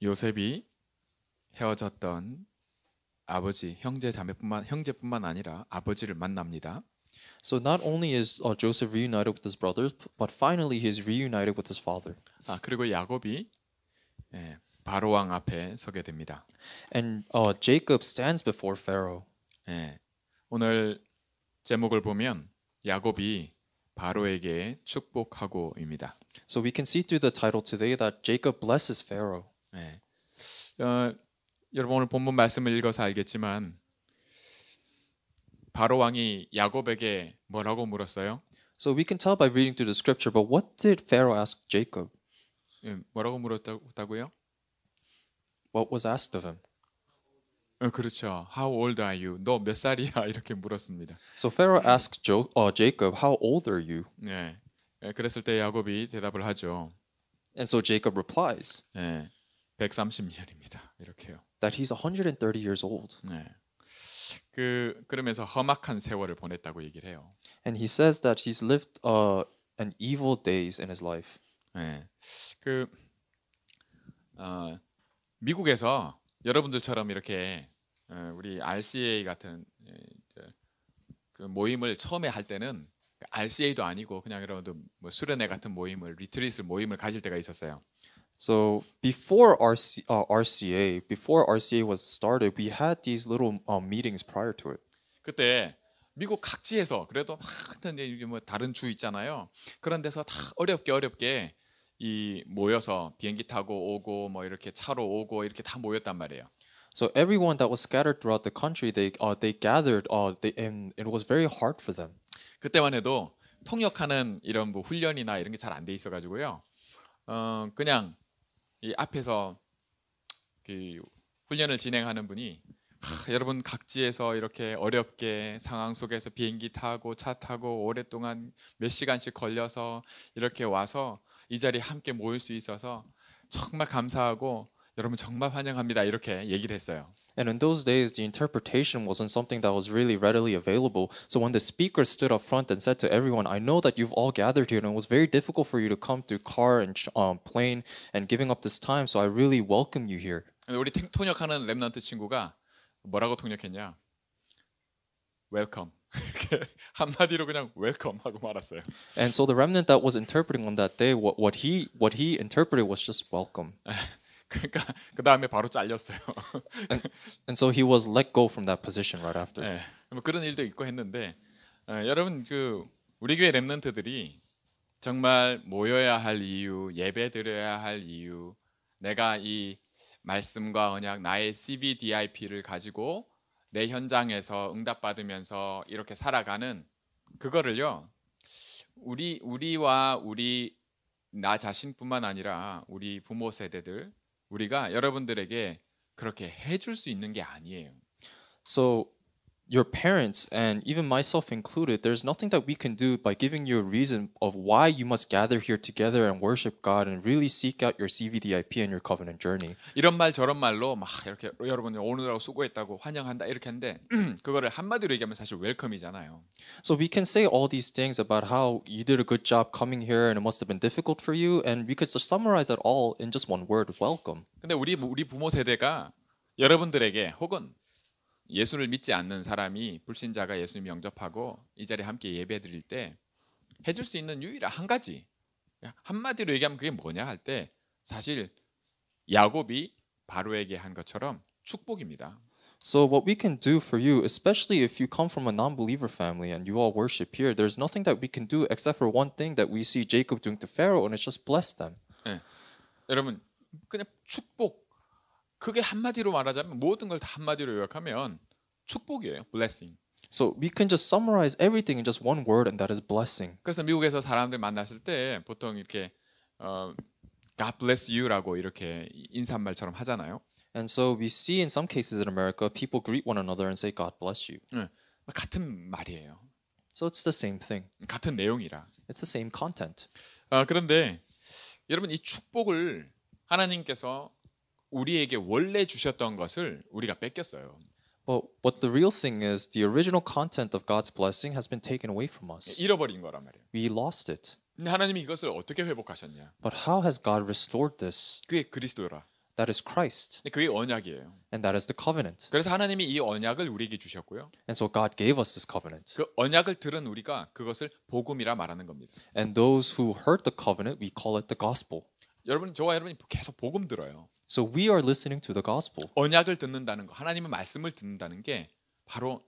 요셉이 헤어졌던 아버지, 형제뿐만 아니라 아버지를 만납니다. So not only is Joseph reunited with his brothers, but finally he is reunited with his father. 그리고 야곱이 바로 왕 앞에 서게 됩니다. And Jacob stands before Pharaoh. 예, 오늘 제목을 보면 야곱이 바로에게 축복하고입니다. So we can see through the title today that Jacob blesses Pharaoh. 예, 여러분 오늘 본문 말씀을 읽어서 알겠지만 바로 왕이 야곱에게 뭐라고 물었어요? So we can tell by reading through the scripture, but what did Pharaoh ask Jacob? 뭐라고 물었다고요? What was asked of him? 그렇죠. How old are you? 너 몇 살이야? 이렇게 물었습니다. So Pharaoh asked Jacob, how old are you? 그랬을 때 야곱이 대답을 하죠. And so Jacob replies 130년입니다. 이렇게요. that he's 130 years old. 그러면서 험악한 세월을 보냈다고 얘기를 해요. And he says that he's lived an evil days in his life. 미국에서 여러분들처럼 이렇게 우리 RCA 같은 그 모임을 처음에 할 때는 RCA도 아니고 그냥 여러분들 뭐 수련회 같은 리트릿 모임을 가질 때가 있었어요. So before before RCA was started, we had these little meetings prior to it. 그때 미국 각지에서 그래도 뭐 다른 주 있잖아요. 그런 데서 다 어렵게 이 모여서 비행기 타고 오고 뭐 이렇게 차로 오고 이렇게 다 모였단 말이에요. So everyone that was scattered throughout the country, they gathered. And it was very hard for them. 그때만 해도 통역하는 이런 뭐 훈련이나 이런 게 잘 안 돼 있어가지고요. 그냥 이 앞에서 그 훈련을 진행하는 분이 여러분 각지에서 이렇게 어렵게 상황 속에서 비행기 타고 차 타고 오랫동안 몇 시간씩 걸려서 이렇게 와서 이 자리에 함께 모일 수 있어서 정말 감사하고 여러분 정말 환영합니다. 이렇게 얘기를 했어요. And in those days, the interpretation wasn't something that was really readily available. So when the speaker stood up front and said to everyone, "I know that you've all gathered here, and it was very difficult for you to come through car and plane and giving up this time. So I really welcome you here." 우리 통역하는 랩넌트 친구가 뭐라고 통역했냐? Welcome. 이렇게 한마디로 그냥 welcome 하고 말았어요. And so the remnant that was interpreting on that day, what he interpreted was just welcome. 그러니까 그 다음에 바로 잘렸어요. And so he was let go from that position right after. 뭐 그런 일도 있고 했는데 여러분 우리 교회 랩넌트들이 정말 모여야 할 이유, 예배 드려야 할 이유, 내가 이 말씀과 언약 나의 CVDIP를 가지고 내 현장에서 응답받으면서 이렇게 살아가는 그거를요. 우리와 나 자신뿐만 아니라 우리 부모 세대들 우리가 여러분들에게 그렇게 해줄 수 있는 게 아니에요. So your parents and even myself included, there's nothing that we can do by giving you a reason of why you must gather here together and worship God and really seek out your CVDIP and your covenant journey. 이런 말 저런 말로 막 이렇게 여러분 오늘하고 수고했다고 환영한다 이렇게 했는데 그거를 한마디로 얘기하면 사실 웰컴이잖아요. So we can say all these things about how you did a good job coming here and it must have been difficult for you, and we could just summarize that all in just one word, welcome. 근데 우리 부모 세대가 여러분들에게 혹은 예수를 믿지 않는 사람이 불신자가 예수님 영접하고 이 자리에 함께 예배드릴 때 해줄 수 있는 유일한 한 가지 한마디로 얘기하면 그게 뭐냐 할 때 사실 야곱이 바로에게 한 것처럼 축복입니다. So what we can do for you, especially if you come from a non-believer family and you all worship here, there's nothing that we can do except for one thing that we see Jacob doing to Pharaoh, and it's just bless them. 여러분 그냥 축복 그게 한마디로 말하자면 모든 걸 다 한마디로 요약하면 축복이에요. blessing. So we can just summarize everything in just one word, and that is blessing. 그래서 미국에서 사람들 만났을 때 보통 이렇게 God bless you라고 이렇게 인사말처럼 하잖아요. And so we see in some cases in America, people greet one another and say, "God bless you." 같은 말이에요. So it's the same thing. 같은 내용이라. It's the same content. 그런데 여러분 이 축복을 하나님께서 우리에게 원래 주셨던 것을 우리가 뺏겼어요. But what the real thing is, the original content of God's blessing has been taken away from us. 잃어버린 거란 말이에요. We lost it. 근데 하나님이 이것을 어떻게 회복하셨냐? But how has God restored this? 그게 그리스도라. That is Christ, 그게 언약이에요. and that is the covenant. 그래서 하나님이 이 언약을 우리에게 주셨고요. And so God gave us this covenant. 그 언약을 들은 우리가 그것을 복음이라 말하는 겁니다. And those who heard the covenant, we call it the gospel. 여러분, 저와 여러분이 계속 복음 들어요. So we are listening to the gospel. 언약을 듣는다는 거, 하나님의 말씀을 듣는다는 게 바로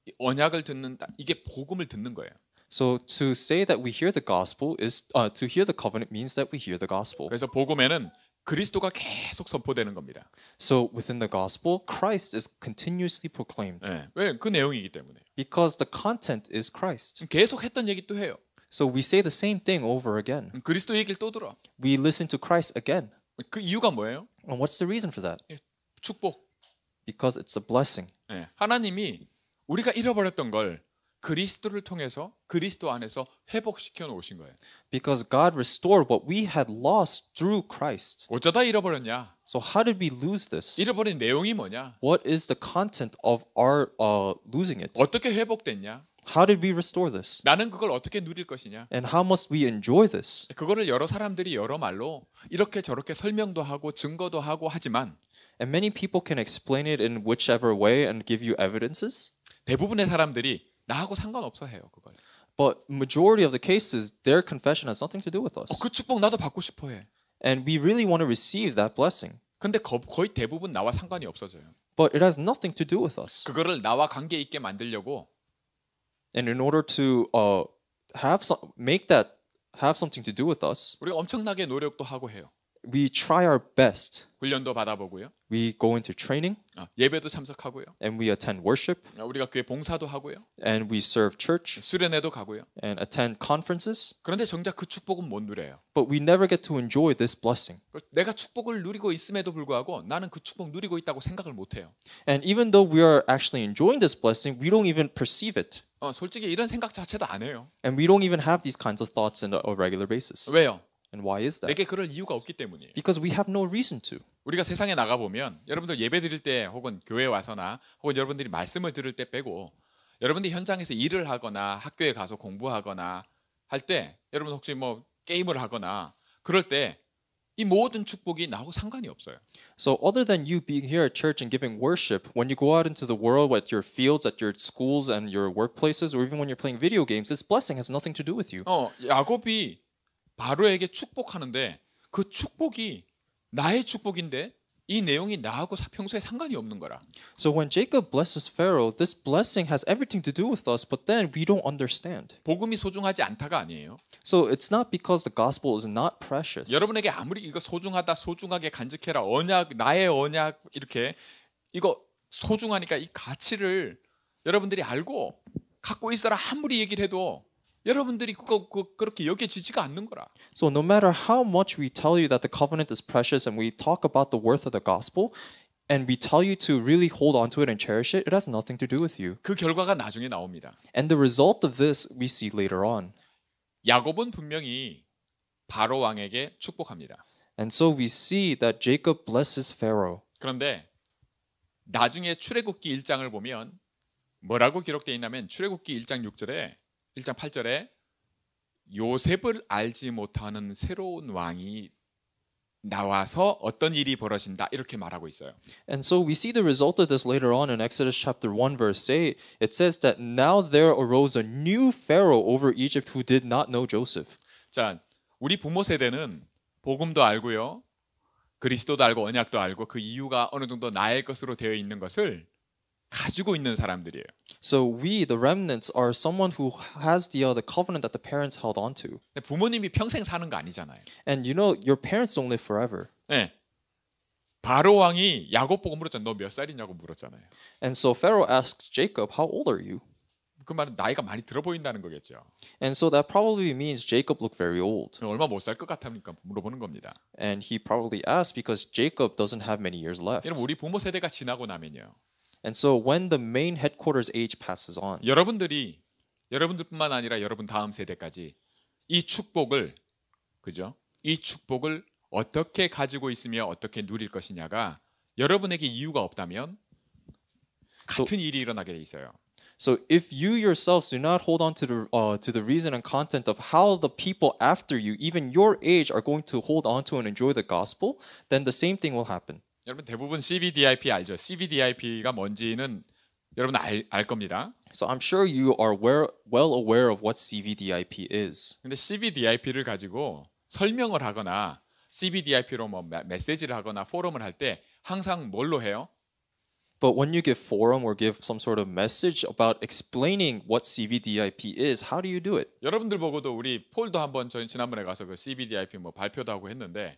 이 언약을 듣는다. 이게 복음을 듣는 거예요. So to say that we hear the gospel is to hear the covenant means that we hear the gospel. 그래서 복음에는 그리스도가 계속 선포되는 겁니다. So within the gospel, Christ is continuously proclaimed 네. 왜? 그 내용이기 때문에. because the content is Christ. 계속 했던 얘기 또 해요. So we say the same thing over again. 그리스도 얘기를 또 들어. We listen to Christ again. 그 이유가 뭐예요? And what's the reason for that? 축복. Because it's a blessing. 네. 하나님이 우리가 잃어버렸던 걸 그리스도를 통해서 그리스도 안에서 회복시켜 놓으신 거예요. Because God restored what we had lost through Christ. 어쩌다 잃어버렸냐? So how did we lose this? 잃어버린 내용이 뭐냐? What is the content of our losing it? 어떻게 회복됐냐? How did we restore this? 나는 그걸 어떻게 누릴 것이냐? And how must we enjoy this? 그거를 여러 사람들이 여러 말로 이렇게 저렇게 설명도 하고 증거도 하고 하지만 And many people can explain it in whichever way and give you evidences. 대부분의 사람들이 나하고 상관없어 해요, 그걸. But majority of the cases, their confession has nothing to do with us. 그 축복 나도 받고 싶어 해. And we really want to receive that blessing. 근데 거의 대부분 나와 상관이 없어져요. But it has nothing to do with us. 그거를 나와 관계 있게 만들려고 And in order to make that have something to do with us, 우리가 엄청나게 노력도 하고 해요. we try our best. 훈련도 받아보고요. We go into training 예배도 참석하고요. and we attend worship 우리가 교회 봉사도 하고요. and we serve church 수련회도 가고요. and attend conferences. 그런데 정작 그 축복은 못 누려요. But we never get to enjoy this blessing. 내가 축복을 누리고 있음에도 불구하고 나는 그 축복 누리고 있다고 생각을 못 해요. And even though we are actually enjoying this blessing, we don't even perceive it. 솔직히 이런 생각 자체도 안 해요. And we don't even have these kinds of thoughts on a regular basis. 왜요? And why is that? 내게 그럴 이유가 없기 때문이에요. Because we have no reason to. 우리가 세상에 나가 보면 여러분들 예배 드릴 때 혹은 교회 와서나 혹은 여러분들이 말씀을 들을 때 빼고 여러분들이 현장에서 일을 하거나 학교에 가서 공부하거나 할 때 여러분 혹시 뭐 게임을 하거나 그럴 때 이 모든 축복이 나하고 상관이 없어요. So other than you being here at church and giving worship, when you go out into the world at your fields, at your schools and your workplaces, or even when you're playing video games, this blessing has nothing to do with you. 야곱이 바로에게 축복하는데 그 축복이 나의 축복인데 이 내용이 나하고 평소에 상관이 없는 거라. So when Jacob blesses Pharaoh, this blessing has everything to do with us, but then we don't understand. 복음이 소중하지 않다가 아니에요. So it's not because the gospel is not precious. 여러분에게 아무리 이거 소중하다, 소중하게 간직해라, 언약, 나의 언약 이렇게 이거 소중하니까 이 가치를 여러분들이 알고 갖고 있어라 아무리 얘기를 해도 여러분들이 그거 그렇게 여겨지지가 않는 거라. So no matter how much we tell you that the covenant is precious and we talk about the worth of the gospel and we tell you to really hold on to it and cherish it, it has nothing to do with you. 그 결과가 나중에 나옵니다. And the result of this we see later on. 야곱은 분명히 바로 왕에게 축복합니다. And so we see that Jacob blesses Pharaoh. 그런데 나중에 출애굽기 1장을 보면 뭐라고 기록되어 있냐면 출애굽기 1장 6절에 1장 8절에 요셉을 알지 못하는 새로운 왕이 나와서 어떤 일이 벌어진다 이렇게 말하고 있어요. And so we see the result of this later on in Exodus chapter 1 verse 8. It says that now there arose a new Pharaoh over Egypt who did not know Joseph. 자, 우리 부모 세대는 복음도 알고요. 그리스도도 알고 언약도 알고 그 이유가 어느 정도 나의 것으로 되어 있는 것을 가지고 있는 사람들이에요. So we, the remnants, are someone who has the covenant that the parents held on to. 근데 부모님이 평생 사는 거 아니잖아요. And you know, your parents don't live forever. 네. 바로 왕이 야곱 보고 물었잖아요. 너 몇 살이냐고 물었잖아요. And so Pharaoh asked Jacob, how old are you? 그 말은 나이가 많이 들어 보인다는 거겠죠. And so that probably means Jacob looked very old. 얼마 못 살 것 같으니까 물어보는 겁니다. And he probably asked because Jacob doesn't have many years left. 여러분 우리 부모 세대가 지나고 나면요. And so when the main headquarters age passes on, 여러분들뿐만 아니라 여러분 다음 세대까지 이 축복을 그죠? 이 축복을 어떻게 가지고 있으며 어떻게 누릴 것이냐가 여러분에게 이유가 없다면 같은 일이 일어나게 돼 있어요. So if you yourselves do not hold on to the reason and content of how the people after you, even your age, are going to hold on to and enjoy the gospel, then the same thing will happen. 여러분 대부분 CBDIP 알죠? CBDIP가 뭔지는 여러분 알 겁니다. So I'm sure you are well aware of what CVDIP is. 근데 CBDIP를 가지고 설명을 하거나 CBDIP로 뭐 메시지를 하거나 포럼을 할 때 항상 뭘로 해요? But when you give forum or give some sort of message about explaining what CVDIP is, how do you do it? 여러분들 보고도 우리 폴도 한번 저희 지난번에 가서 그 CBDIP 뭐 발표도 하고 했는데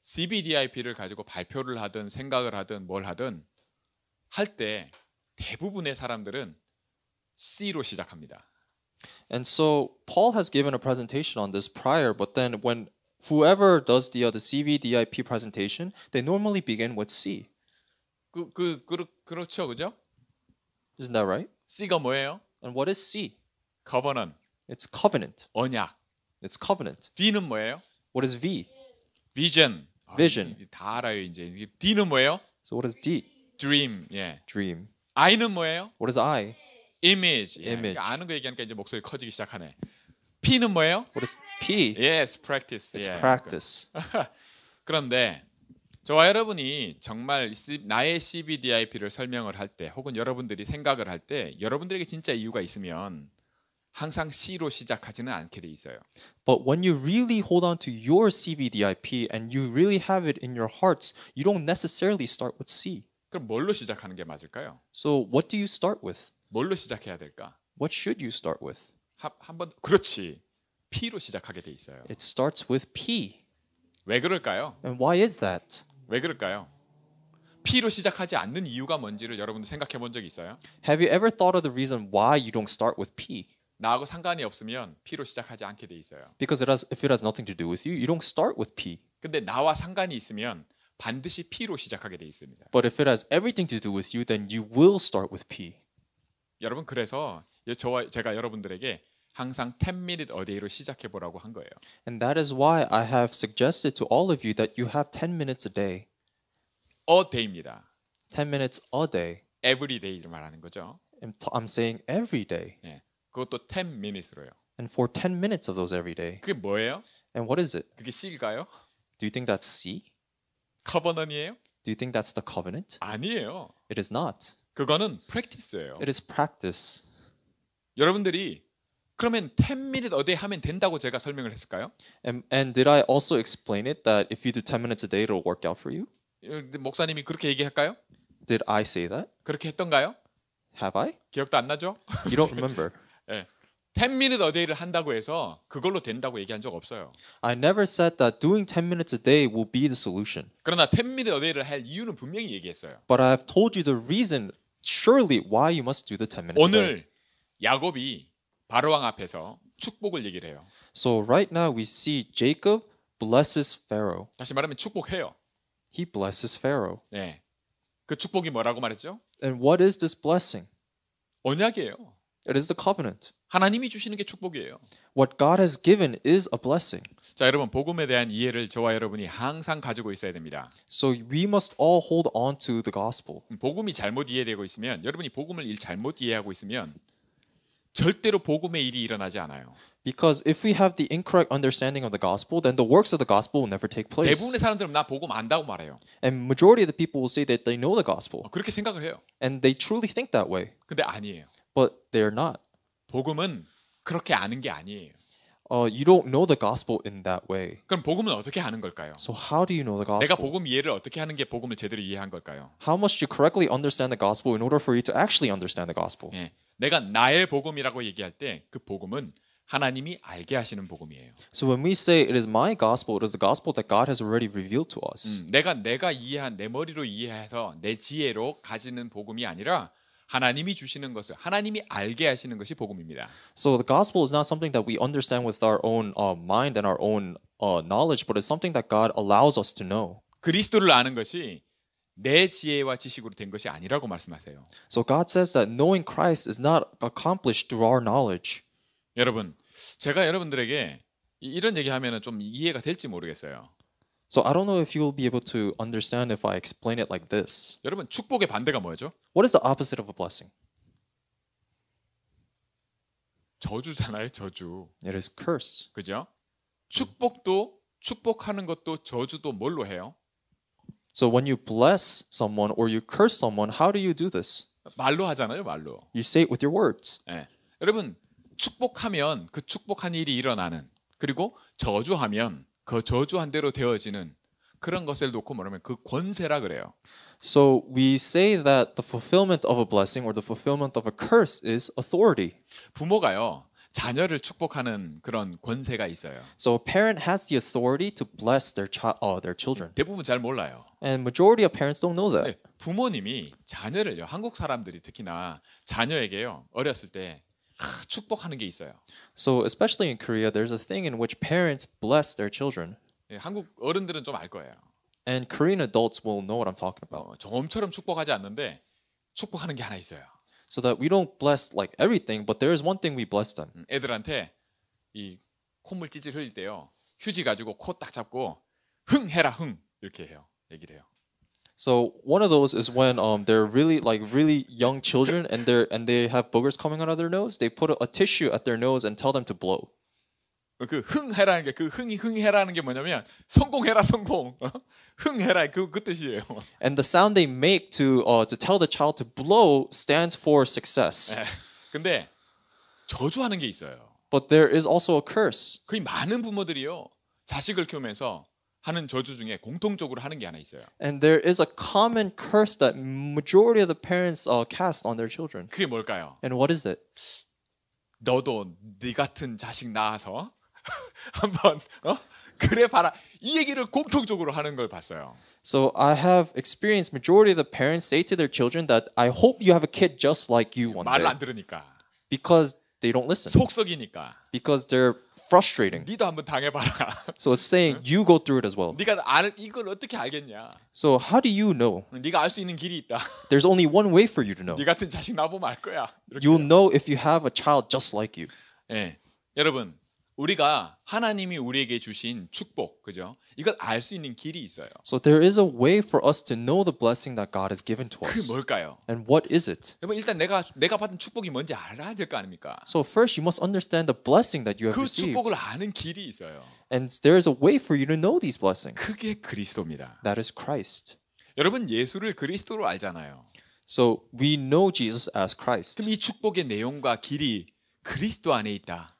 CBDIP를 가지고 발표를 하든 생각을 하든 뭘 하든 할 때 대부분의 사람들은 C로 시작합니다. And so Paul has given a presentation on this prior, but then when whoever does the CVDIP presentation, they normally begin with C. 그렇죠, 그죠? Isn't that right? C가 뭐예요? And what is C? covenant, It's covenant. 언약. It's covenant. V는 뭐예요? What is V? vision. Vision. 다 알아요 이제. D는 뭐예요? So what is D? dream. 예. Dream. I는 뭐예요? What is I? image. 예. Image. 그러니까 아는 거 얘기하니까 이제 목소리 커지기 시작하네. P는 뭐예요? What is P? yes, practice. It's 예. practice. 그런데 저와 여러분이 정말 나의 CBDIP를 설명을 할 때 혹은 여러분들이 생각을 할 때 여러분들에게 진짜 이유가 있으면 항상 C로 시작하지는 않게 돼 있어요. But when you really hold on to your CVDIP and you really have it in your hearts, you don't necessarily start with C. 그럼 뭘로 시작하는 게 맞을까요? So what do you start with? 뭘로 시작해야 될까? What should you start with? 한번 그렇지. P로 시작하게 돼 있어요. It starts with P. 왜 그럴까요? And why is that? 왜 그럴까요? P로 시작하지 않는 이유가 뭔지를 여러분들 생각해 본 적 있어요? Have you ever thought of the reason why you don't start with P? 나하고 상관이 없으면 P로 시작하지 않게 돼 있어요. Because if it has nothing to do with you, you don't start with P. 근데 나와 상관이 있으면 반드시 P로 시작하게 돼 있습니다. But if it has everything to do with you, then you will start with P. 여러분 그래서 제가 여러분들에게 항상 10minute a day로 시작해 보라고 한 거예요. And that is why I have suggested to all of you that you have 10 minutes a day. A day입니다. 10 minutes a day. Every day를 말하는 거죠. I'm saying every day. 예. 그것도 10 minutes로요. And for 10 minutes of those every day. 그게 뭐예요? And what is it? 그게 C일까요? Do you think that's C? 커버넌이에요? Do you think that's the covenant? 아니에요. It is not. 그거는 practice예요. It is practice. 여러분들이 그러면 10minute a day 하면 된다고 제가 설명을 했을까요? And did I also explain it that if you do 10 minutes a day, it'll work out for you? 목사님이 그렇게 얘기할까요? Did I say that? 그렇게 했던가요? Have I? 기억도 안 나죠? You don't remember. 예. 10minute a day를 한다고 해서 그걸로 된다고 얘기한 적 없어요. I never said that doing 10 minutes a day will be the solution. 그러나 10minute a day를 할 이유는 분명히 얘기했어요. But I have told you the reason, surely, why you must do the 10 minutes a day. 오늘 야곱이 바로왕 앞에서 축복을 얘기를 해요. So right now we see Jacob blesses Pharaoh. 다시 말하면 축복해요. He blesses Pharaoh. 네. 그 축복이 뭐라고 말했죠? And what is this blessing? 언약이에요. It is the covenant. 하나님이 주시는 게 축복이에요. What God has given is a blessing. 자, 여러분 복음에 대한 이해를 저와 여러분이 항상 가지고 있어야 됩니다. So we must all hold on to the gospel. 복음이 잘못 이해되고 있으면 여러분이 복음을 잘못 이해하고 있으면 절대로 복음의 일이 일어나지 않아요. Because if we have the incorrect understanding of the gospel, then the works of the gospel will never take place. 대부분의 사람들은 나 복음 안다고 말해요. And majority of the people will say that they know the gospel. 그렇게 생각을 해요. And they truly think that way. 근데 아니에요. But they're not. 복음은 그렇게 아는 게 아니에요. You don't know the gospel in that way. 그럼 복음은 어떻게 하는 걸까요? So how do you know the 내가 gospel? 복음 이해를 어떻게 하는 게 복음을 제대로 이해한 걸까요? How must you correctly understand the gospel in order for you to actually understand the gospel? 예. 내가 나의 복음이라고 얘기할 때 그 복음은 하나님이 알게 하시는 복음이에요. So when we say it is my gospel, it is the gospel that God has already revealed to us. 내가 이해한 내 머리로 이해해서 내 지혜로 가지는 복음이 아니라 하나님이 주시는 것을 하나님이 알게 하시는 것이 복음입니다. So the gospel is not something that we understand with our own mind and our own knowledge, but it's something that God allows us to know. 그리스도를 아는 것이 내 지혜와 지식으로 된 것이 아니라고 말씀하세요. So God says that knowing Christ is not accomplished through our knowledge. 여러분, 제가 여러분들에게 이런 얘기하면은 좀 이해가 될지 모르겠어요. So I don't know if you will be able to understand if I explain it like this. 여러분, 축복의 반대가 뭐죠? What is the opposite of a blessing? 저주잖아요, 저주. It is curse. 그죠? 축복도 축복하는 것도 저주도 뭘로 해요? So when you bless someone or you curse someone, how do you do this? 말로 하잖아요, 말로. You say it with your words. 예. 여러분 축복하면 그 축복한 일이 일어나는 그리고 저주하면 그 저주한 대로 되어지는 그런 것을 놓고 뭐냐면 그 권세라 그래요. So we say that the fulfillment of a blessing or the fulfillment of a curse is authority. 부모가요 자녀를 축복하는 그런 권세가 있어요. So a parent has the authority to bless their children. 대부분 잘 몰라요. And majority of parents don't know that. 네, 부모님이 자녀를요 한국 사람들이 특히나 자녀에게요 어렸을 때 축복하는 게 있어요. So especially in Korea, there's a thing in which parents bless their children. 예, 한국 어른들은 좀 알 거예요. And Korean adults will know what I'm talking about. 좀처럼 축복하지 않는데 축복하는 게 하나 있어요. So that we don't bless like everything, but there is one thing we bless them. 애들한테 이 콧물 찌질 흘릴 때요 휴지 가지고 코 딱 잡고 흥 해라 흥 이렇게 해요. 얘기를 해요. So one of those is when they're really young children and they have boogers coming out of their nose. They put a tissue at their nose and tell them to blow. 그 흥해라는 게 그 흥해라는 게 뭐냐면 성공해라 성공 흥해라 그 뜻이에요. And the sound they make to tell the child to blow stands for success. 네. 근데 저주하는 게 있어요. But there is also a curse. 거의 많은 부모들이요 자식을 키우면서 하는 저주 중에 공통적으로 하는 게 하나 있어요. And there is a common curse that majority of the parents cast on their children. 그게 뭘까요? And what is it? 너도 네 같은 자식 낳아서 한번 그래 봐라 이 얘기를 공통적으로 하는 걸 봤어요. So I have experienced majority of the parents say to their children that I hope you have a kid just like you one 말을 day 안 들으니까 because they don't listen 속썩이니까 because they're frustrating. 니도 한번 당해봐라. So it's saying you go through it as well. 네가 이걸 어떻게 알겠냐? So how do you know? 네가 알 수 있는 길이 있다. There's only one way for you to know. 네 같은 자식 낳아보면 알 거야. 이렇게 You'll 해요. know if you have a child just like you. 예, 여러분 우리가 하나님이 우리에게 주신 축복, 그죠? 이걸 알 수 있는 길이 있어요. So there is a way for us to know the blessing that God has given to 그게 us. 뭘까요? And what is it? 여러분 일단 내가 받은 축복이 뭔지 알아야 될 거 아닙니까? So first you must understand the blessing that you have 그 received. 축복을 아는 길이 있어요. And there is a way for you to know these blessings. 그게 그리스도입니다. That is Christ. 여러분 예수를 그리스도로 알잖아요. So we know Jesus as Christ. 그럼 이 축복의 내용과 길이 그리스도 안에 있다.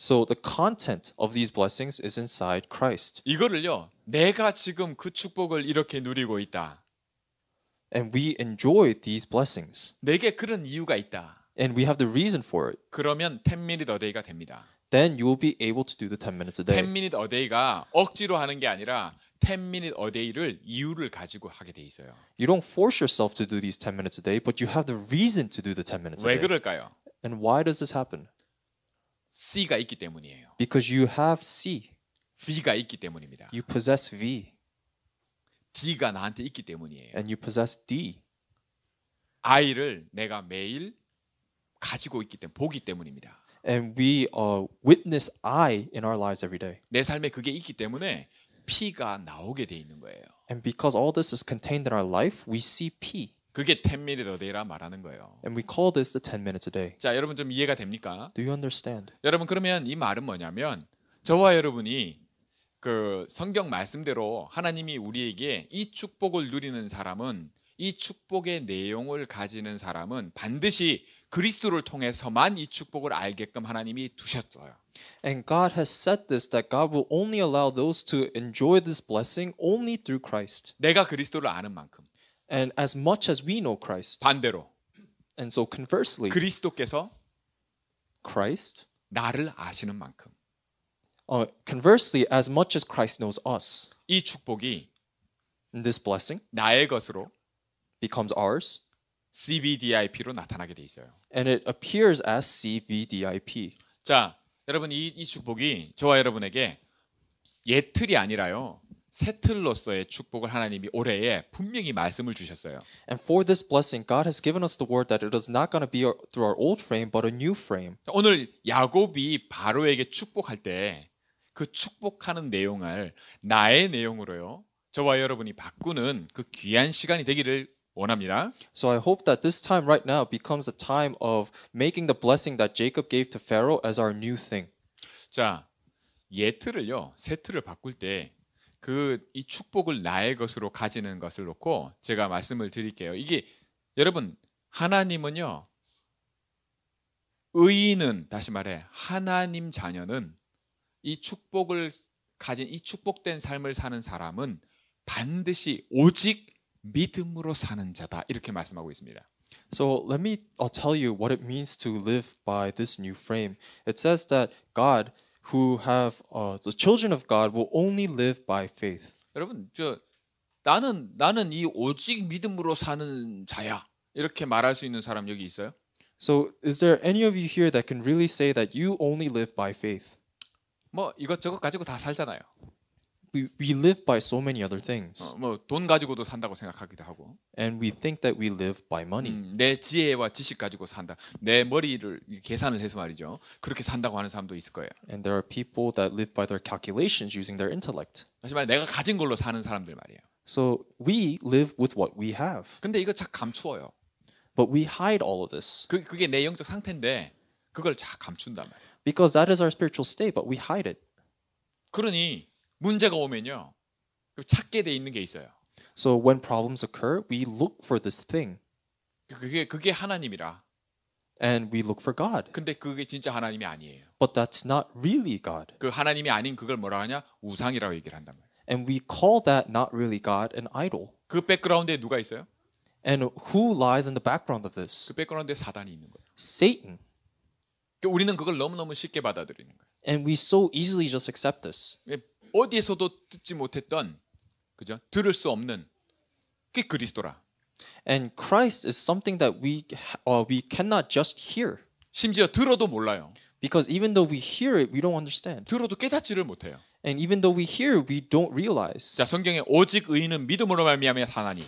So the content of these blessings is inside Christ. 이거를요, 내가 지금 그 축복을 이렇게 누리고 있다. And we enjoy these blessings. 내게 그런 이유가 있다. And we have the reason for it. 그러면 10minute a day가 됩니다. Then you will be able to do the 10 minutes a day. 10minute a day가 억지로 하는 게 아니라 10minute a day를 이유를 가지고 하게 돼 있어요. You don't force yourself to do these 10 minutes a day, but you have the reason to do the 10 minutes a 왜 day. 그럴까요? And why does this happen? C가 있기 때문이에요. Because you have C. V가 있기 때문입니다. You possess V. D가 나한테 있기 때문이에요. And you possess D. I를 내가 매일 가지고 있기 때문에 보기 때문입니다. And we witness I in our lives every day. 내 삶에 그게 있기 때문에 P가 나오게 돼 있는 거예요. And because all this is contained in our life, we see P. 그게 10minute a day라 말하는 거예요. And we call this the 10 minutes a day. 자, 여러분 좀 이해가 됩니까? Do you understand? 여러분 그러면 이 말은 뭐냐면 저와 여러분이 그 성경 말씀대로 하나님이 우리에게 이 축복을 누리는 사람은 이 축복의 내용을 가지는 사람은 반드시 그리스도를 통해서만 이 축복을 알게끔 하나님이 두셨어요. And God has said this, that God will only allow those to enjoy this blessing only through Christ. 내가 그리스도를 아는 만큼. And as much as we know Christ, 반대로 and so conversely, 그리스도께서 Christ, 나를 아시는 만큼 conversely, as much as Christ knows us, 이 축복이 this blessing 나의 것으로 becomes ours, CVDIP로 나타나게 돼 있어요. and it appears as CVDIP. 자, 여러분 이 축복이 저와 여러분에게 예틀이 아니라요. 새 틀로서의 축복을 하나님이 올해에 분명히 말씀을 주셨어요. And for this blessing, God has given us the word that it is not going to be through our old frame, but a new frame. 오늘 야곱이 바로에게 축복할 때 그 축복하는 내용을 나의 내용으로요. 저와 여러분이 바꾸는 그 귀한 시간이 되기를 원합니다. So I hope that this time right now becomes a time of making the blessing that Jacob gave to Pharaoh as our new thing. 자, 예트를요, 세트를 바꿀 때 이 축복을 나의 것으로 가지는 것을 놓고 제가 말씀을 드릴게요. 이게 여러분 하나님은요, 의인은 다시 말해 하나님 자녀는 이 축복을 가진 이 축복된 삶을 사는 사람은 반드시 오직 믿음으로 사는 자다 이렇게 말씀하고 있습니다. So I'll tell you what it means to live by this new frame. It says that God the children of God will only live by faith. 여러분 나는 이 오직 믿음으로 사는 자야 이렇게 말할 수 있는 사람 여기 있어요? So is there any of you here that can really say that you only live by faith? 뭐 이것저것 가지고 다 살잖아요. We live by so many other things. 뭐 돈 가지고도 산다고 생각하기도 하고. And we think that we live by money. 내 지혜와 지식 가지고 산다. 내 머리를 계산을 해서 말이죠. 그렇게 산다고 하는 사람도 있을 거예요. And there are people that live by their calculations using their intellect. 다시 말해 내가 가진 걸로 사는 사람들 말이에요. So we live with what we have. 근데 이거 잘 감추어요. But we hide all of this. 그게 내 영적 상태인데 그걸 잘 감춘단 말이에요. Because that is our spiritual state, but we hide it. 그러니 문제가 오면요. 찾게 돼 있는 게 있어요. So when problems occur, we look for this thing. 그게 하나님이라. And we look for God. 근데 그게 진짜 하나님이 아니에요. But that's not really God. 그 하나님이 아닌 그걸 뭐라 하냐? 우상이라고 얘기를 한단 말이에요. And we call that not really God an idol. 그 백그라운드에 누가 있어요? And who lies in the background of this? 그 백그라운드에 사단이 있는 거예요. Satan. 우리는 그걸 너무너무 쉽게 받아들이는 거예요. And we so easily just accept this. 어디에서도 듣지 못했던 그죠? 들을 수 없는 그게 그리스도라. And Christ is something that we cannot just hear. 심지어 들어도 몰라요. Because even though we hear it, we don't understand. 들어도 깨닫지를 못해요. And even though we hear, we don't realize. 자, 성경에 오직 의인은 믿음으로 말미암아 사나니.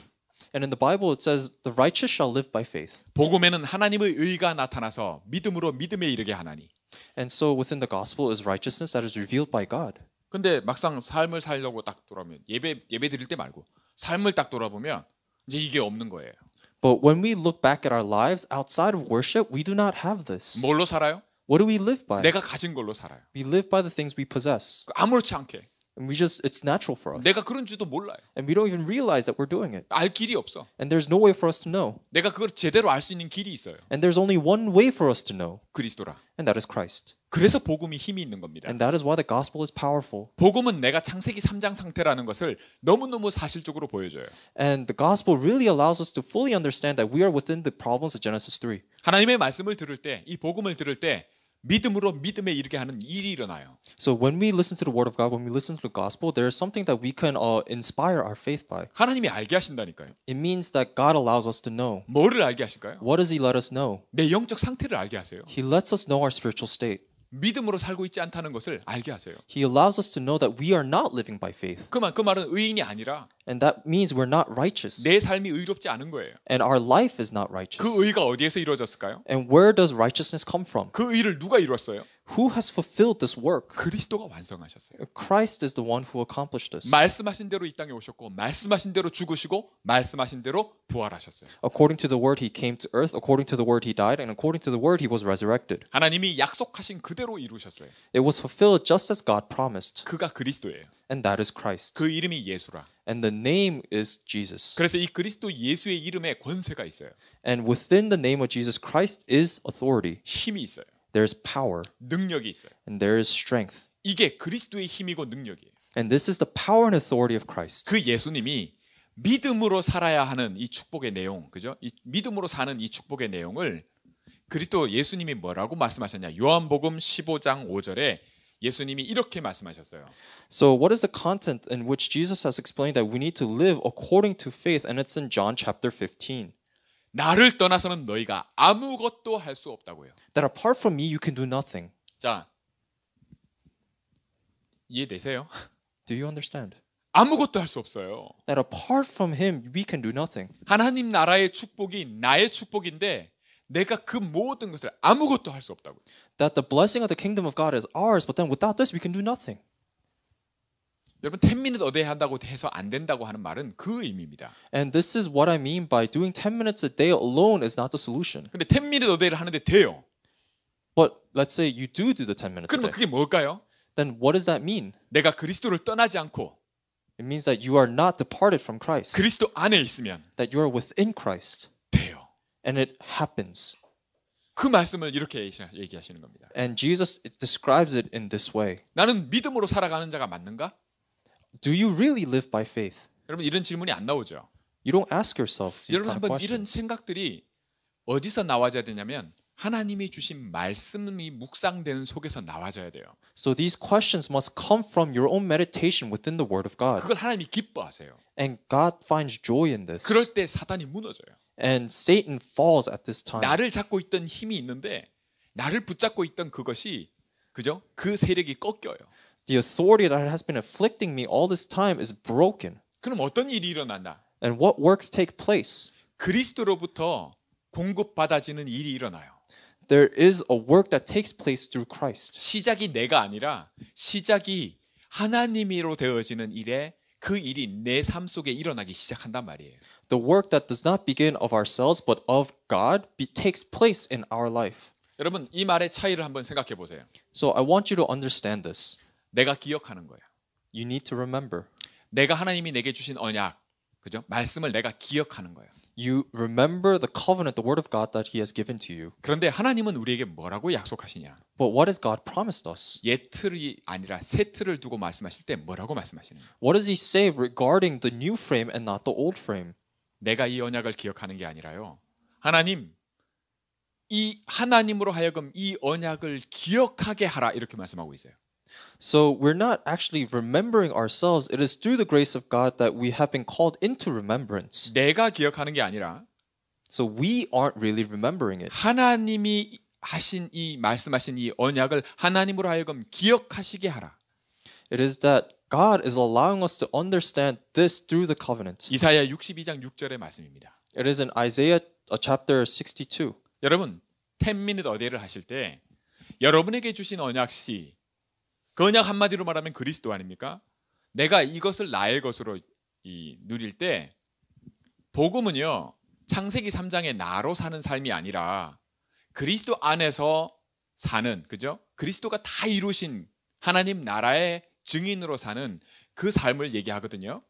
And in the Bible it says the righteous shall live by faith. 복음에는 하나님의 의가 나타나서 믿음으로 믿음에 이르게 하나니. And so within the gospel is righteousness that is revealed by God. 근데 막상 삶을 살려고 딱 돌아보면 예배 드릴 때 말고 삶을 딱 돌아보면 이제 이게 없는 거예요. But when we look back at our lives outside of worship, we do not have this. 뭘로 살아요? What do we live by? 내가 가진 걸로 살아요. We live by the things we possess. 아무렇지 않게. And it's natural for us. 내가 그런 줄도 몰라요. And we don't even realize that we're doing it. 알 길이 없어. And there's no way for us to know. 내가 그걸 제대로 알 수 있는 길이 있어요. And there's only one way for us to know. 그리스도라. And that is Christ. 그래서 복음이 힘이 있는 겁니다. And that is why the gospel is powerful. 복음은 내가 창세기 3장 상태라는 것을 너무너무 사실적으로 보여줘요. And the gospel really allows us to fully understand that we are within the problems of Genesis 3. 하나님의 말씀을 들을 때, 이 복음을 들을 때 믿음으로 믿음에 이르게 하는 일이 일어나요. So when we listen to the word of God, when we listen to the gospel, there is something that we can inspire our faith by. 하나님이 알게 하신다니까요. It means that God allows us to know. 뭐를 알게 하실까요? What does He let us know? 내 영적 상태를 알게 하세요. He lets us know our spiritual state. 믿음으로 살고 있지 않다는 것을 알게 하세요. He allows us to know that we are not living by faith. 그 말은 의인이 아니라 And that means we're not righteous. 내 삶이 의롭지 않은 거예요. And our life is not righteous. 그 의가 어디에서 이루어졌을까요? And where does righteousness come from? 그 의를 누가 이루었어요? Who has fulfilled this work? 그리스도가 완성하셨어요. Christ is the one who accomplished this. 말씀하신 대로 이 땅에 오셨고 말씀하신 대로 죽으시고 말씀하신 대로 부활하셨어요. According to the word, He came to earth. According to the word, He died. And according to the word, He was resurrected. 하나님이 약속하신 그대로 이루셨어요. It was fulfilled just as God promised. 그가 그리스도예요. And that is Christ. 그 이름이 예수라. And the name is Jesus. 그래서 이 그리스도 예수의 이름에 권세가 있어요. And within the name of Jesus Christ is authority. 힘이 있어요. There's power. 능력이 있어요. And there is strength. 이게 그리스도의 힘이고 능력이에요. And this is the power and authority of Christ. 그 예수님이 믿음으로 살아야 하는 이 축복의 내용, 그죠? 이 믿음으로 사는 이 축복의 내용을 그리스도 예수님이 뭐라고 말씀하셨냐? 요한복음 15장 5절에 예수님이 이렇게 말씀하셨어요. So what is the content in which Jesus has explained that we need to live according to faith? And it's in John chapter 15. 나를 떠나서는 너희가 아무것도 할 수 없다고요. That apart from me, you can do nothing. 자, 이해되세요? Do you understand? 아무것도 할 수 없어요. That apart from Him, we can do nothing. 하나님 나라의 축복이 나의 축복인데 내가 그 모든 것을 아무것도 할 수 없다고요. That the blessing of the kingdom of God is ours, but then without this, we can do nothing. 여러분 10minute a day 한다고 해서 안 된다고 하는 말은 그 의미입니다. And this is what I mean by doing 10 minutes a day alone is not the solution. 근데 10minute a day를 하는데 돼요. But let's say you do the 10 minutes a 그러면 day. 그게 뭘까요? Then what does that mean? 내가 그리스도를 떠나지 않고 It means that you are not departed from Christ, 그리스도 안에 있으면 that you are within Christ, 돼요. and it happens. 그 말씀을 이렇게 얘기하시는 겁니다. And Jesus describes it in this way. 나는 믿음으로 살아가는 자가 맞는가? Do you really live by faith? 여러분 이런 질문이 안 나오죠. You don't ask yourself these 여러분 kind of 한번 이런 questions. 생각들이 어디서 나와줘야 되냐면 하나님이 주신 말씀이 묵상되는 속에서 나와줘야 돼요. So these questions must come from your own meditation within the Word of God. 그걸 하나님이 기뻐하세요. And God finds joy in this. 그럴 때 사단이 무너져요. And Satan falls at this time. 나를 잡고 있던 힘이 있는데 나를 붙잡고 있던 그것이 그죠? 그 세력이 꺾여요. The authority that has been afflicting me all this time is broken. 그럼 어떤 일이 일어난다? And what works take place? 그리스도로부터 공급받아지는 일이 일어나요. There is a work that takes place through Christ. 시작이 내가 아니라 시작이 하나님으로 되어지는 일에 그 일이 내 삶 속에 일어나기 시작한단 말이에요. The work that does not begin of ourselves but of God takes place in our life. 여러분 이 말의 차이를 한번 생각해 보세요. So I want you to understand this. 내가 기억하는 거야. You need to remember. 내가 하나님이 내게 주신 언약, 그죠? 말씀을 내가 기억하는 거예요. You remember the covenant, the word of God that He has given to you. 그런데 하나님은 우리에게 뭐라고 약속하시냐? But what has God promised us? 옛 틀이 아니라 새 틀을 두고 말씀하실 때 뭐라고 말씀하시느냐? What does He say regarding the new frame and not the old frame? 내가 이 언약을 기억하는 게 아니라요. 하나님, 이 하나님으로 하여금 이 언약을 기억하게 하라 이렇게 말씀하고 있어요. So we're not actually remembering ourselves. It is through the grace of God that we have been called into remembrance. 내가 기억하는 게 아니라 So we aren't really remembering it. 하나님이 하신 이 말씀하신 이 언약을 하나님으로 하여금 기억하시게 하라. It is that God is allowing us to understand this through the covenant. 이사야 62장 6절의 말씀입니다. It is in Isaiah chapter 62. 여러분 10minute a day를 하실 때 여러분에게 주신 언약시 그 언약 한마디로 말하면 그리스도 아닙니까? 내가 이것을 나의 것으로 누릴 때 복음은요 창세기 3장의 나로 사는 삶이 아니라 그리스도 안에서 사는 그죠? 그리스도가 다 이루신 하나님 나라의 증인으로 사는 그 삶을 얘기하거든요.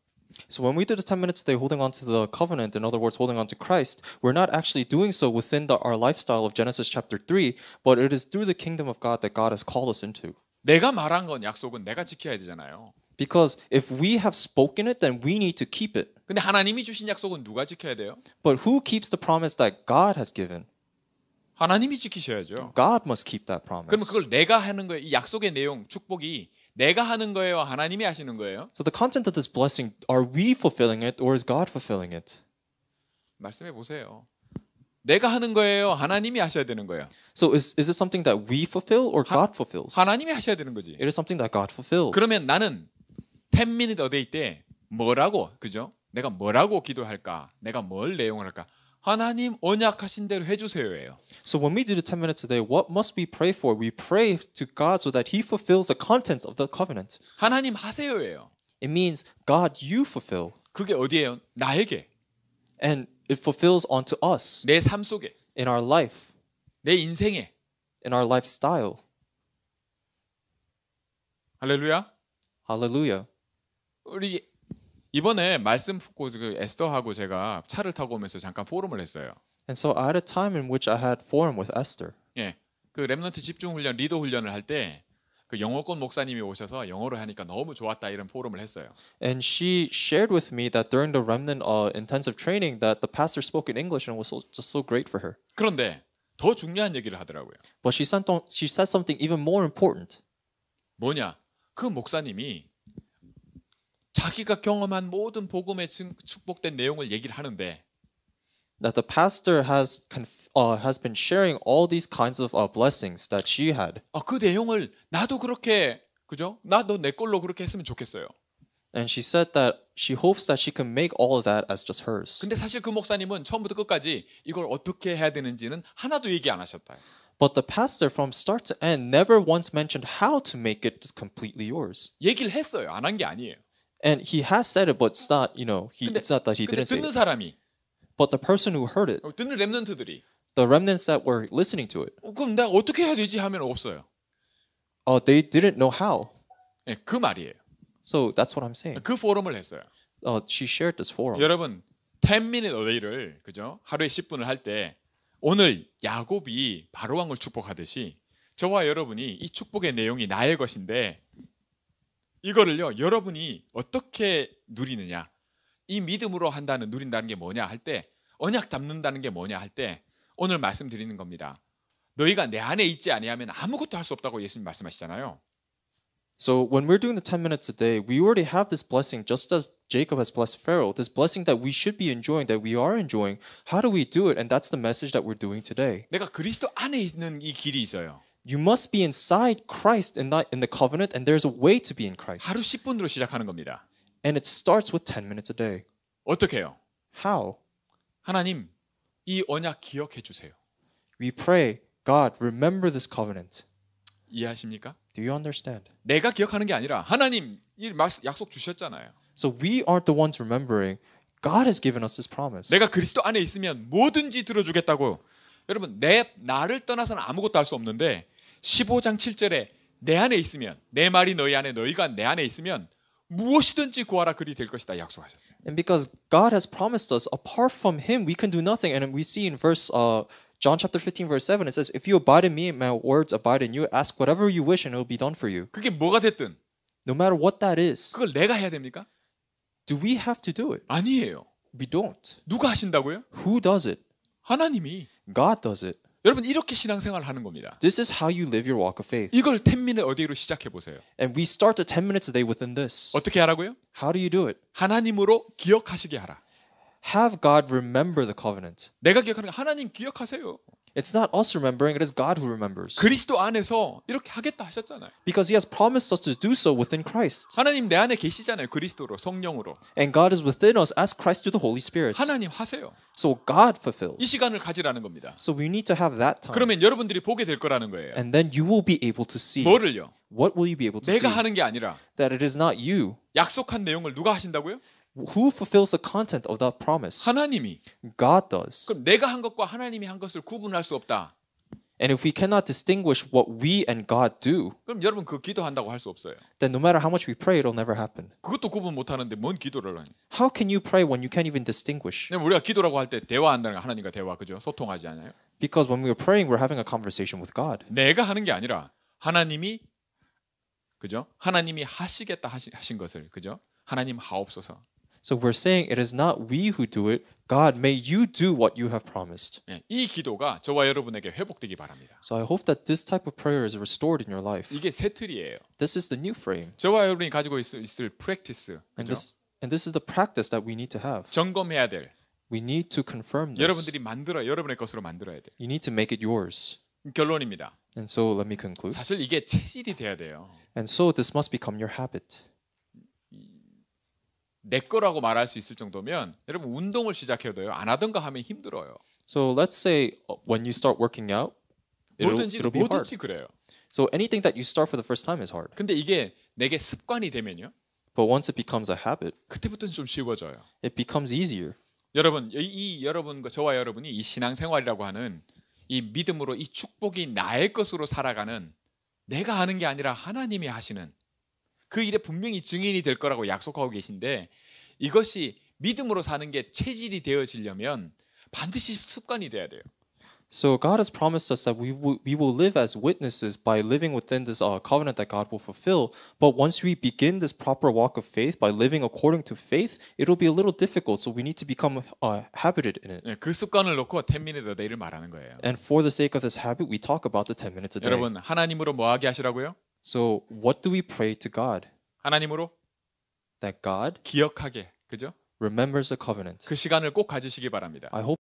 So when we do the 10 minutes a day holding on to the covenant, in other words, holding on to Christ, we're not actually doing so within our lifestyle of Genesis chapter 3, but it is through the kingdom of God that God has called us into. 내가 말한 건 약속은 내가 지켜야 되잖아요. Because if we have spoken it, then we need to keep it. 근데 하나님이 주신 약속은 누가 지켜야 돼요? But who keeps the promise that God has given? 하나님이 지키셔야죠. God must keep that promise. 그러면 그걸 내가 하는 거예요. 이 약속의 내용, 축복이 내가 하는 거예요? 하나님이 하시는 거예요? So the content of this blessing, are we fulfilling it or is God fulfilling it? 말씀해 보세요. 내가 하는 거예요? 하나님이 하셔야 되는 거예요? So is it something that we fulfill or God fulfills? 하나님이 하셔야 되는 거지. It is something that God fulfills. 그러면 나는 10minute a day 때 뭐라고 그죠? 내가 뭐라고 기도할까? 내가 뭘 내용을 할까? 하나님 언약하신 대로 해주세요예요. So when we do the 10 minutes a day, what must we pray for? We pray to God so that He fulfills the contents of the covenant. 하나님 하세요예요. It means, God, you fulfill. 그게 어디예요? 나에게, And it fulfills onto us, 내 삶 속에, in our life, 내 인생에. in our lifestyle. 할렐루야. Hallelujah. 우리 이번에 말씀 듣고 그 에스더하고 제가 차를 타고 오면서 잠깐 포럼을 했어요. And so I had a time in which I had forum with Esther. 예, 그 렘넌트 집중 훈련, 리더 훈련을 할 때 그 영어권 목사님이 오셔서 영어로 하니까 너무 좋았다 이런 포럼을 했어요. And she shared with me that during the remnant intensive training that the pastor spoke in English and was just so great for her. 그런데 더 중요한 얘기를 하더라고요. But she said something even more important. 뭐냐? 그 목사님이 자기가 경험한 모든 복음의 축복된 내용을 얘기를 하는데 That the pastor has been sharing all these kinds of blessings that she had. 그 내용을 나도 그렇게 그죠? 나도 내 걸로 그렇게 했으면 좋겠어요. And she said that she hopes that she can make all of that as just hers. 근데 사실 그 목사님은 처음부터 끝까지 이걸 어떻게 해야 되는지는 하나도 얘기 안 하셨다. But the pastor from start to end never once mentioned how to make it completely yours. 얘기를 했어요. 안 한 게 아니에요. And he has said it, but it's not, 근데, it's not that he 근데 didn't say 듣는 it. 사람이 But the person who heard it, 듣는 렘넌트들이 the remnants that were listening to it, 그럼 내가 어떻게 해야 되지 하면 없어요. they didn't know how. 예, 그 말이에요. So that's what I'm saying. 그 포럼을 했어요. She shared this forum. 여러분 10minute away를 그죠? 하루에 10분을 할 때 오늘 야곱이 바로왕을 축복하듯이 저와 여러분이 이 축복의 내용이 나의 것인데 이거를요 여러분이 어떻게 누리느냐 이 믿음으로 한다는 누린다는 게 뭐냐 할 때 언약 담는다는 게 뭐냐 할 때 오늘 말씀드리는 겁니다. 너희가 내 안에 있지 아니하면 아무것도 할 수 없다고 예수님 말씀하시잖아요. So when we're doing the 10 minutes a day, we already have this blessing, just as Jacob has blessed Pharaoh, this blessing that we should be enjoying, that we are enjoying. How do we do it? And that's the message that we're doing today. 내가 그리스도 안에 있는 이 길이 있어요. You must be inside Christ in the covenant, and there's a way to be in Christ. 하루 10분으로 시작하는 겁니다. And it starts with 10 minutes a day. 어떻게 해요? How? 하나님 이 언약 기억해 주세요. We pray, God, remember this covenant. 이해하십니까? Do you understand? 내가 기억하는 게 아니라 하나님 이 약속 주셨잖아요. So we aren't the ones remembering. God has given us this promise. 내가 그리스도 안에 있으면 뭐든지 들어주겠다고. 여러분 나를 떠나서는 아무것도 할 수 없는데 15장 7절에 내 안에 있으면 내 말이 너희 안에 너희가 내 안에 있으면 무엇이든지 구하라 그리 될 것이다 약속하셨어요. And because God has promised us, apart from Him, we can do nothing. And we see in John chapter 15, verse 7, it says, if you abide in me and my words abide in you, ask whatever you wish and it will be done for you. 그게 뭐가 됐든 No matter what that is, 그걸 내가 해야 됩니까? do we have to do it? 아니에요. We don't. 누가 하신다고요? Who does it? 하나님이. God does it. 여러분 이렇게 신앙생활을 하는 겁니다. This is how you live your walk of faith. 이걸 10minute 어디로 시작해 보세요. And we start the 10 minutes a day within this. 어떻게 하라고요? How do you do it? 하나님으로 기억하시게 하라. Have God remember the covenant. 내가 기억하는 게 하나님 기억하세요. It's not us remembering, it is God who remembers. 그리스도 안에서 이렇게 하겠다 하셨잖아요. Because He has promised us to do so within Christ. 하나님 내 안에 계시잖아요. 그리스도로 성령으로. And God is within us as Christ through the Holy Spirit. 하나님 하세요. So God 이 fulfills. 시간을 가지라는 겁니다. So we need to have that time. 그러면 여러분들이 보게 될 거라는 거예요. And then you will be able to see. 뭐를요? What will you be able to 내가 see? 하는 게 아니라 That it is not you. 약속한 내용을 누가 하신다고요? Who fulfills the content of that promise? 하나님이. God does. 그럼 내가 한 것과 하나님이 한 것을 구분할 수 없다. And if we cannot distinguish what we and God do, 그럼 여러분 그 기도한다고 할 수 없어요. then no matter how much we pray, it'll never happen. 그것도 구분 못 하는데 뭔 기도를 하니? How can you pray when you can't even distinguish? 우리가 기도라고 할 때 대화한다는 거 하나님과 대화 그죠? 소통하지 않아요? Because when we're praying, we're having a conversation with God. 내가 하는 게 아니라 하나님이 그죠? 하나님이 하시겠다 하신 것을 그죠? 하나님 하옵소서. So we're saying it is not we who do it. God, may you do what you have promised. 예, 이 기도가 저와 여러분에게 회복되기 바랍니다. So I hope that this type of prayer is restored in your life. 이게 새 틀이에요. This is the new frame. 저와 여러분이 가지고 있을 프랙티스 And 그죠? this is the practice that we need to have. 점검해야 될 We need to confirm this. 여러분들이 여러분의 것으로 만들어야 돼. You need to make it yours. 결론입니다. And so let me conclude. 사실 이게 체질이 돼야 돼요. And so this must become your habit. 내 거라고 말할 수 있을 정도면 여러분 운동을 시작해도요 안 하던가 하면 힘들어요. So let's say when you start working out, it'll be hard. 뭐든지 그래요. So anything that you start for the first time is hard. 근데 이게 내게 습관이 되면요 But once it becomes a habit, 그때부터는 좀 쉬워져요. it becomes easier. 여러분 여러분과 저와 여러분이 이 신앙생활이라고 하는 이 믿음으로 이 축복이 나의 것으로 살아가는 내가 하는 게 아니라 하나님이 하시는 그 일에 분명히 증인이 될 거라고 약속하고 계신데 이것이 믿음으로 사는 게 체질이 되어지려면 반드시 습관이 돼야 돼요. So God has promised us that we will live as witnesses by living within this covenant that God will fulfill. But once we begin this proper walk of faith by living according to faith, it'll be a little difficult. So we need to become habited in it. 예, 그 습관을 놓고 10minute a day를 말하는 거예요. And for the sake of this habit, we talk about the 10 minutes a day. 여러분 하나님으로 뭐 하게 하시라고요? So what do we pray to God? 하나님으로 That God 기억하게 그죠? remembers the covenant. 그 시간을 꼭 가지시기 바랍니다. I hope